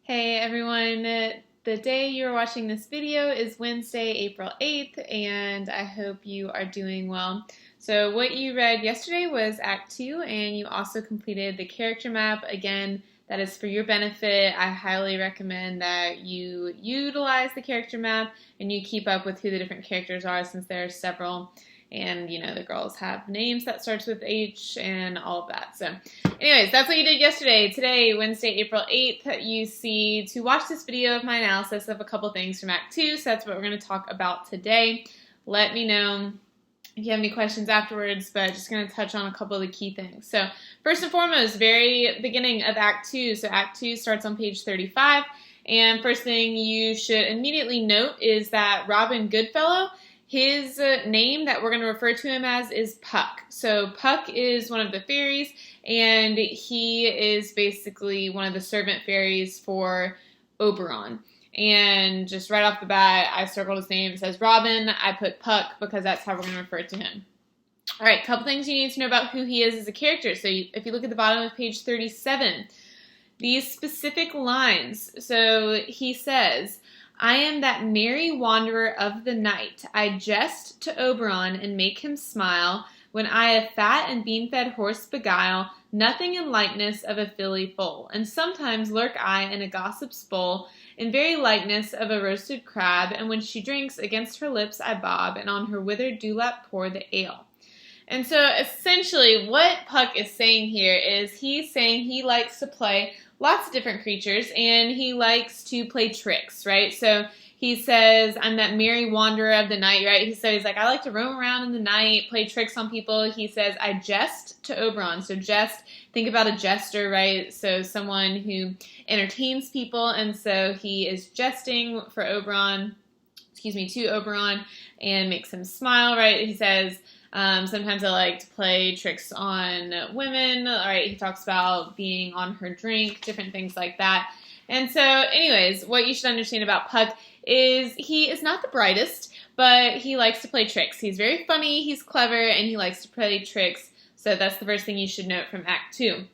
Hey everyone, the day you're watching this video is Wednesday, April 8th, and I hope you are doing well. So what you read yesterday was Act 2, and you also completed the character map. Again, that is for your benefit. I highly recommend that you utilize the character map and you keep up with who the different characters are since there are several. And, the girls have names that starts with H and all of that. So anyways, that's what you did yesterday. Today, Wednesday, April 8th, you see to watch this video of my analysis of a couple things from Act 2. So that's what we're going to talk about today. Let me know if you have any questions afterwards, but just going to touch on a couple of the key things. So first and foremost, very beginning of Act 2. So Act 2 starts on page 35. And first thing you should immediately note is that Robin Goodfellow, his name that we're going to refer to him as is Puck. So Puck is one of the fairies, and he is basically one of the servant fairies for Oberon. And just right off the bat, I circled his name. It says Robin. I put Puck because that's how we're going to refer to him. All right, a couple things you need to know about who he is as a character. So if you look at the bottom of page 37, these specific lines. So he says, I am that merry wanderer of the night. I jest to Oberon and make him smile. When I a fat and bean-fed horse beguile, nothing in likeness of a filly foal. And sometimes lurk I in a gossip's bowl, in very likeness of a roasted crab. And when she drinks, against her lips I bob, and on her withered dewlap pour the ale. And so essentially what Puck is saying here is he's saying he likes to play lots of different creatures, and he likes to play tricks, right? So he says, I'm that merry wanderer of the night, right? He's like, I like to roam around in the night, play tricks on people. He says, I jest to Oberon. So jest, think about a jester, right? So someone who entertains people, and so he is jesting for Oberon, to Oberon, and makes him smile, right? He says, sometimes I like to play tricks on women. All right, he talks about being on her drink, different things like that. And so, anyways, what you should understand about Puck is he is not the brightest, but he likes to play tricks. He's very funny, he's clever, and he likes to play tricks. So that's the first thing you should note from Act 2.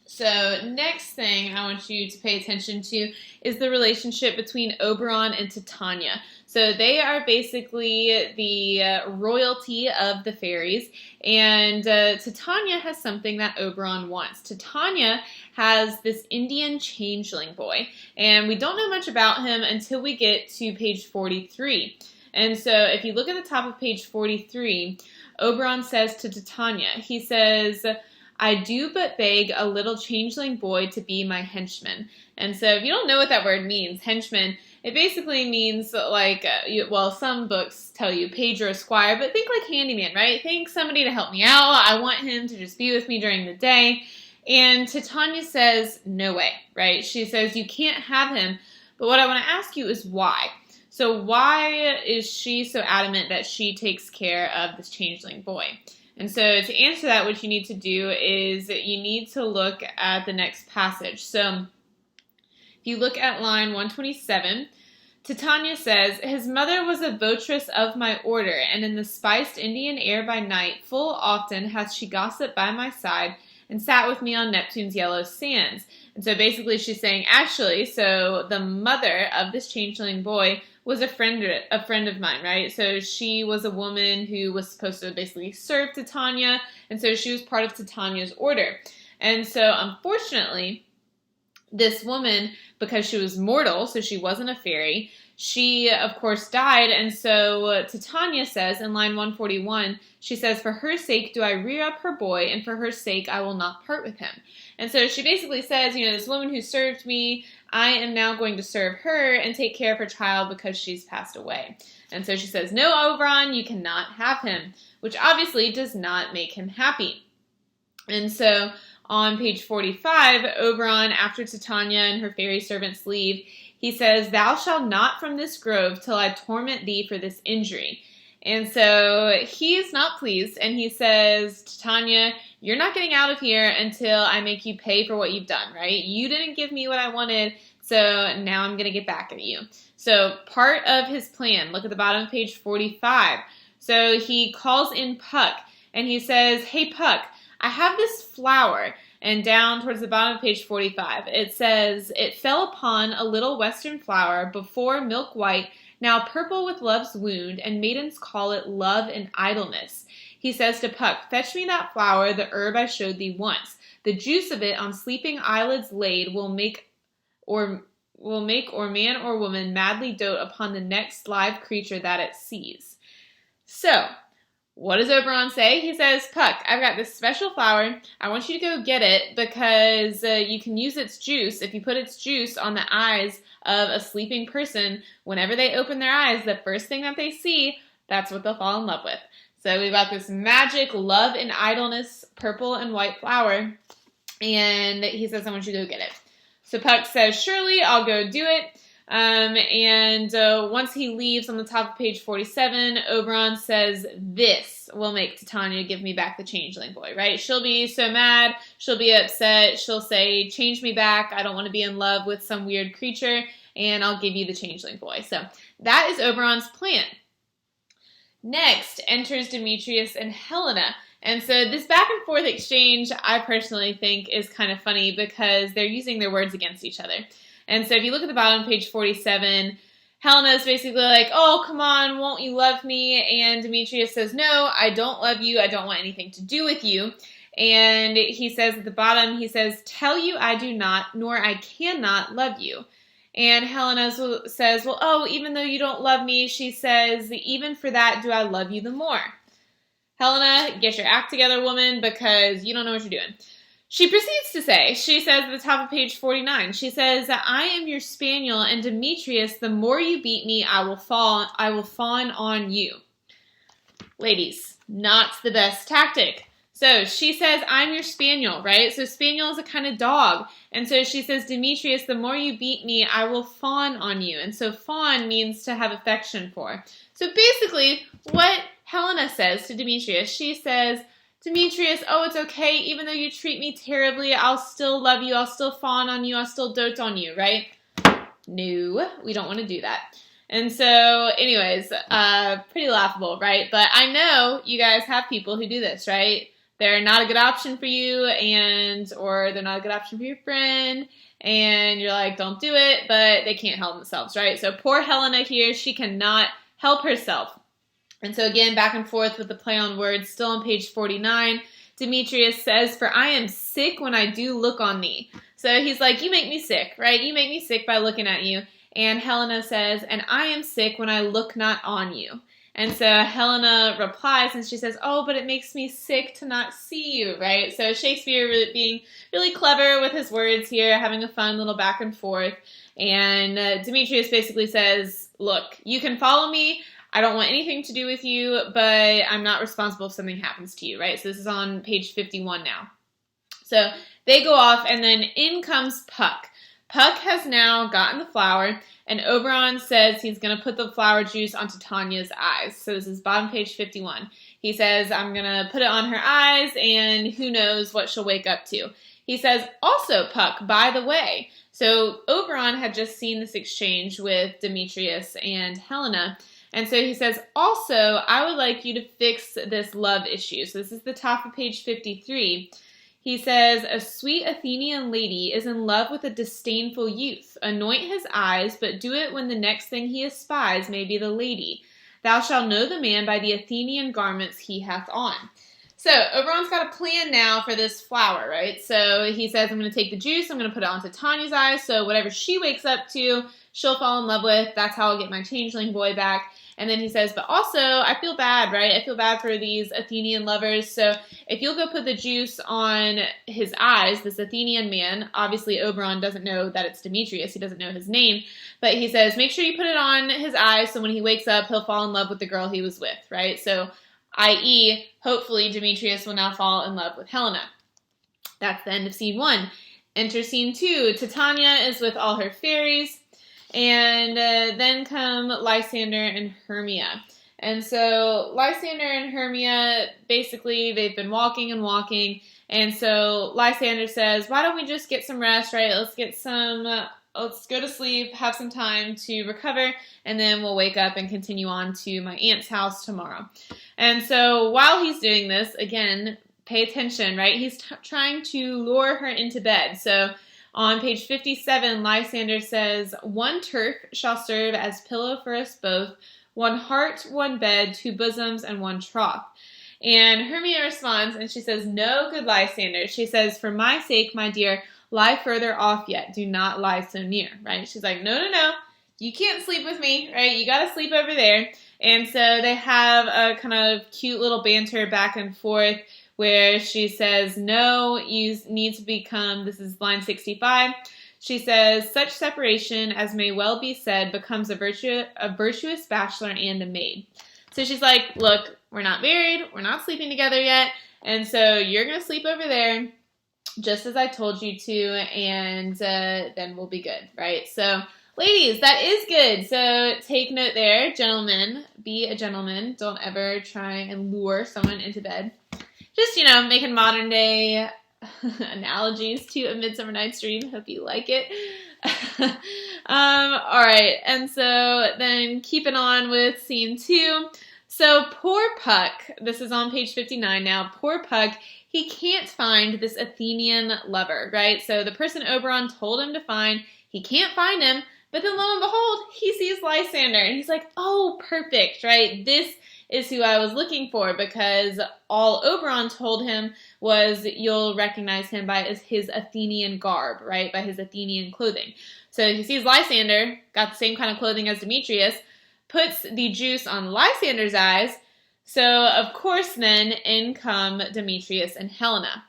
So next thing I want you to pay attention to is the relationship between Oberon and Titania. So they are basically the royalty of the fairies, and Titania has something that Oberon wants. Titania has this Indian changeling boy, and we don't know much about him until we get to page 43. And so if you look at the top of page 43, Oberon says to Titania, he says, I do but beg a little changeling boy to be my henchman. And so if you don't know what that word means, henchman, it basically means like, some books tell you page or esquire, but think like handyman, right? Think somebody to help me out. I want him to just be with me during the day. And Titania says, no way, right? She says, you can't have him. But what I want to ask you is why? So why is she so adamant that she takes care of this changeling boy? And so to answer that, what you need to do is you need to look at the next passage. So if you look at line 127, Titania says, his mother was a votress of my order, and in the spiced Indian air by night, full often hath she gossiped by my side, and sat with me on Neptune's yellow sands. And so basically she's saying, actually, so the mother of this changeling boy was a friend of mine, right? So she was a woman who was supposed to basically serve Titania, and so she was part of Titania's order. And so unfortunately, this woman, because she was mortal, so she wasn't a fairy, she, of course, died. And so Titania says in line 141, she says, for her sake do I rear up her boy, and for her sake I will not part with him. And so she basically says, this woman who served me, I am now going to serve her and take care of her child because she's passed away. And so she says, no, Oberon, you cannot have him, which obviously does not make him happy. And so on page 45, Oberon, after Titania and her fairy servants leave, he says, thou shalt not from this grove till I torment thee for this injury. And so he is not pleased, and he says, Titania, you're not getting out of here until I make you pay for what you've done, right? You didn't give me what I wanted, so now I'm going to get back at you. So part of his plan, look at the bottom of page 45. So he calls in Puck, and he says, hey, Puck, I have this flower, and down towards the bottom of page 45. It says, "It fell upon a little western flower, before milk white, now purple with love's wound, and maidens call it love and idleness. He says to Puck, 'Fetch me that flower, the herb I showed thee once. The juice of it on sleeping eyelids laid will make or man or woman madly dote upon the next live creature that it sees.'" So, what does Oberon say? He says, "Puck, I've got this special flower. I want you to go get it because you can use its juice. If you put its juice on the eyes of a sleeping person, whenever they open their eyes, the first thing that they see, that's what they'll fall in love with." So we've got this magic love and idleness purple and white flower, and he says, "I want you to go get it." So Puck says, "Surely, I'll go do it." Once he leaves on the top of page 47, Oberon says, "This will make Titania give me back the changeling boy," right? She'll be so mad, she'll be upset, she'll say, "Change me back, I don't want to be in love with some weird creature, and I'll give you the changeling boy." So that is Oberon's plan. Next enters Demetrius and Helena. And so this back and forth exchange, I personally think, is kind of funny because they're using their words against each other. And so if you look at the bottom of page 47, Helena is basically like, "Oh, come on, won't you love me?" And Demetrius says, "No, I don't love you. I don't want anything to do with you." And he says at the bottom, he says, "Tell you I do not, nor I cannot love you." And Helena says, "Well, oh, even though you don't love me," she says, "even for that do I love you the more." Helena, get your act together, woman, because you don't know what you're doing. She proceeds to say, she says at the top of page 49, she says, "I am your spaniel, and Demetrius, the more you beat me, I will fawn on you." Ladies, not the best tactic. So she says, "I'm your spaniel," right? So spaniel is a kind of dog. And so she says, "Demetrius, the more you beat me, I will fawn on you." And so fawn means to have affection for. So basically, what Helena says to Demetrius, she says, "Demetrius, oh, it's okay. Even though you treat me terribly, I'll still love you. I'll still fawn on you. I'll still dote on you," right? No, we don't want to do that. And so, anyways, pretty laughable, right? But I know you guys have people who do this, right? They're not a good option for you, or they're not a good option for your friend, and you're like, "Don't do it," but they can't help themselves, right? So poor Helena here, she cannot help herself. And so again, back and forth with the play on words, still on page 49, Demetrius says, "For I am sick when I do look on thee." So he's like, "You make me sick," right? "You make me sick by looking at you." And Helena says, "And I am sick when I look not on you." And so Helena replies and she says, "Oh, but it makes me sick to not see you," right? So Shakespeare being really clever with his words here, having a fun little back and forth. And Demetrius basically says, "Look, you can follow me. I don't want anything to do with you, but I'm not responsible if something happens to you," right? So this is on page 51 now. So they go off, and then in comes Puck. Puck has now gotten the flower, and Oberon says he's going to put the flower juice onto Tanya's eyes. So this is bottom page 51. He says, "I'm going to put it on her eyes, and who knows what she'll wake up to." He says, "Also, Puck, by the way." So Oberon had just seen this exchange with Demetrius and Helena. And so he says, "Also, I would like you to fix this love issue." So this is the top of page 53. He says, "A sweet Athenian lady is in love with a disdainful youth. Anoint his eyes, but do it when the next thing he espies may be the lady. Thou shalt know the man by the Athenian garments he hath on." So Oberon's got a plan now for this flower, right? So he says, "I'm going to take the juice, I'm going to put it onto Tanya's eyes, so whatever she wakes up to, she'll fall in love with. That's how I'll get my changeling boy back." And then he says, "But also, I feel bad, right? I feel bad for these Athenian lovers. So if you'll go put the juice on his eyes, this Athenian man," obviously Oberon doesn't know that it's Demetrius. He doesn't know his name. But he says, "Make sure you put it on his eyes so when he wakes up, he'll fall in love with the girl he was with," right? So, i.e., hopefully Demetrius will now fall in love with Helena. That's the end of scene 1. Enter scene 2. Titania is with all her fairies. And then come Lysander and Hermia. And so Lysander and Hermia, basically, they've been walking and walking. And so Lysander says, "Why don't we just get some rest, right? Let's go to sleep, have some time to recover, and then we'll wake up and continue on to my aunt's house tomorrow." And so while he's doing this, again, pay attention, right? He's trying to lure her into bed. So on page 57, Lysander says, "One turf shall serve as pillow for us both, one heart, one bed, two bosoms, and one trough." And Hermia responds, and she says, "No, good Lysander." She says, "For my sake, my dear, lie further off yet. Do not lie so near," right? She's like, no, no, no. You can't sleep with me, right? You got to sleep over there. And so they have a kind of cute little banter back and forth where she says, "No, you need to become," this is line 65, she says, "Such separation, as may well be said, becomes a virtuous bachelor and a maid." So she's like, "Look, we're not married, we're not sleeping together yet, and so you're going to sleep over there just as I told you to, and then we'll be good," right? So ladies, that is good. So take note there. Gentlemen, be a gentleman. Don't ever try and lure someone into bed. Just, making modern day analogies to A Midsummer Night's Dream. Hope you like it. All right. And so then keeping on with scene 2. So poor Puck, this is on page 59 now, poor Puck, he can't find this Athenian lover, right? So the person Oberon told him to find, he can't find him. But then lo and behold, he sees Lysander, and he's like, oh, perfect, right? This is who I was looking for, because all Oberon told him was you'll recognize him by his Athenian garb, right? By his Athenian clothing. So he sees Lysander, got the same kind of clothing as Demetrius, puts the juice on Lysander's eyes. So, of course, then in come Demetrius and Helena.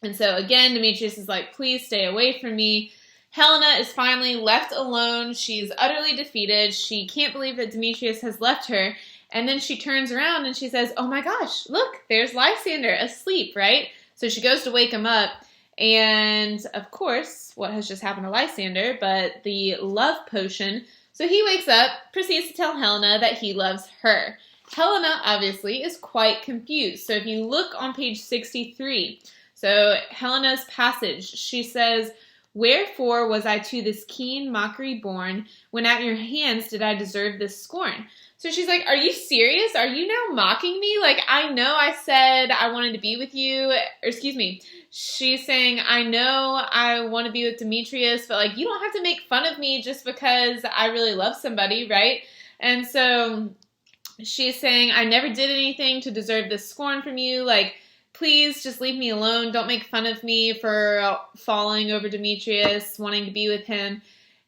And so, again, Demetrius is like, please stay away from me. Helena is finally left alone. She's utterly defeated. She can't believe that Demetrius has left her. And then she turns around and she says, oh my gosh, look, there's Lysander asleep, right? So she goes to wake him up. And of course, what has just happened to Lysander, but the love potion. So he wakes up, proceeds to tell Helena that he loves her. Helena, obviously, is quite confused. So if you look on page 63, so Helena's passage, she says, wherefore was I to this keen mockery born, when at your hands did I deserve this scorn? So she's like, are you serious? Are you now mocking me? Like, I know I said I wanted to be with you. Or excuse me. She's saying, I know I want to be with Demetrius, but like, you don't have to make fun of me just because I really love somebody, right? And so she's saying, I never did anything to deserve this scorn from you. Like, please just leave me alone. Don't make fun of me for falling over Demetrius, wanting to be with him.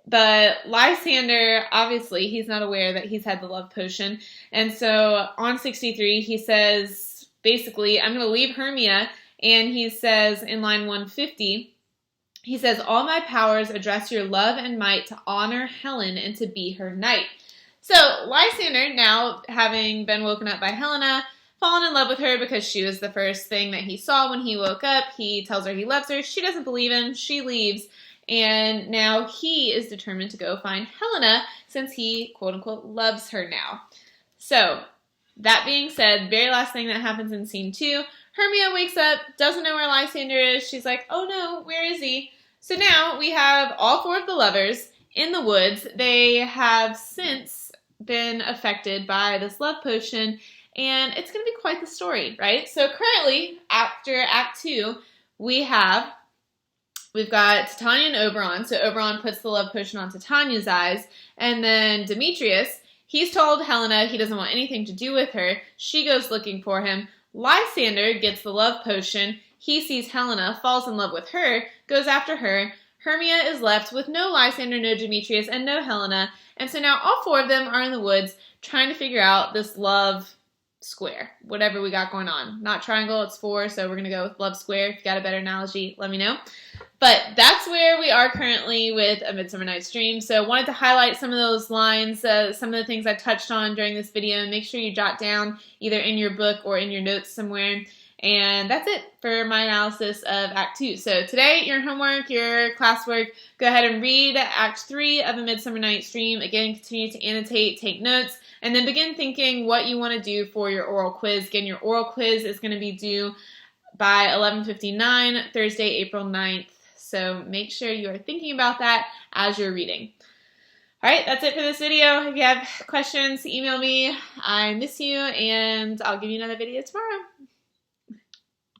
But Lysander, obviously, he's not aware that he's had the love potion. And so on 63, he says, basically, I'm going to leave Hermia. And he says in line 150, he says, all my powers address your love and might to honor Helen and to be her knight. So Lysander, now having been woken up by Helena, fallen in love with her because she was the first thing that he saw when he woke up. He tells her he loves her. She doesn't believe him. She leaves. And now he is determined to go find Helena since he, quote unquote, loves her now. So that being said, very last thing that happens in scene 2, Hermia wakes up, doesn't know where Lysander is. She's like, oh no, where is he? So now we have all 4 of the lovers in the woods. They have since been affected by this love potion, and it's going to be quite the story, right? So currently, after Act 2, we've got Titania and Oberon. So Oberon puts the love potion on Titania's eyes. And then Demetrius, he's told Helena he doesn't want anything to do with her. She goes looking for him. Lysander gets the love potion. He sees Helena, falls in love with her, goes after her. Hermia is left with no Lysander, no Demetrius, and no Helena. And so now all 4 of them are in the woods trying to figure out this love square, whatever we got going on. Not triangle, it's 4, so we're going to go with love square. If you got a better analogy, let me know. But that's where we are currently with A Midsummer Night's Dream. So I wanted to highlight some of those lines, some of the things I touched on during this video, and make sure you jot down either in your book or in your notes somewhere. And that's it for my analysis of Act 2. So today, your homework, your classwork, go ahead and read Act 3 of A Midsummer Night's Dream. Again, continue to annotate, take notes, and then begin thinking what you want to do for your oral quiz. Again, your oral quiz is going to be due by 11:59, Thursday, April 9th. So make sure you are thinking about that as you're reading. All right, that's it for this video. If you have questions, email me. I miss you, and I'll give you another video tomorrow.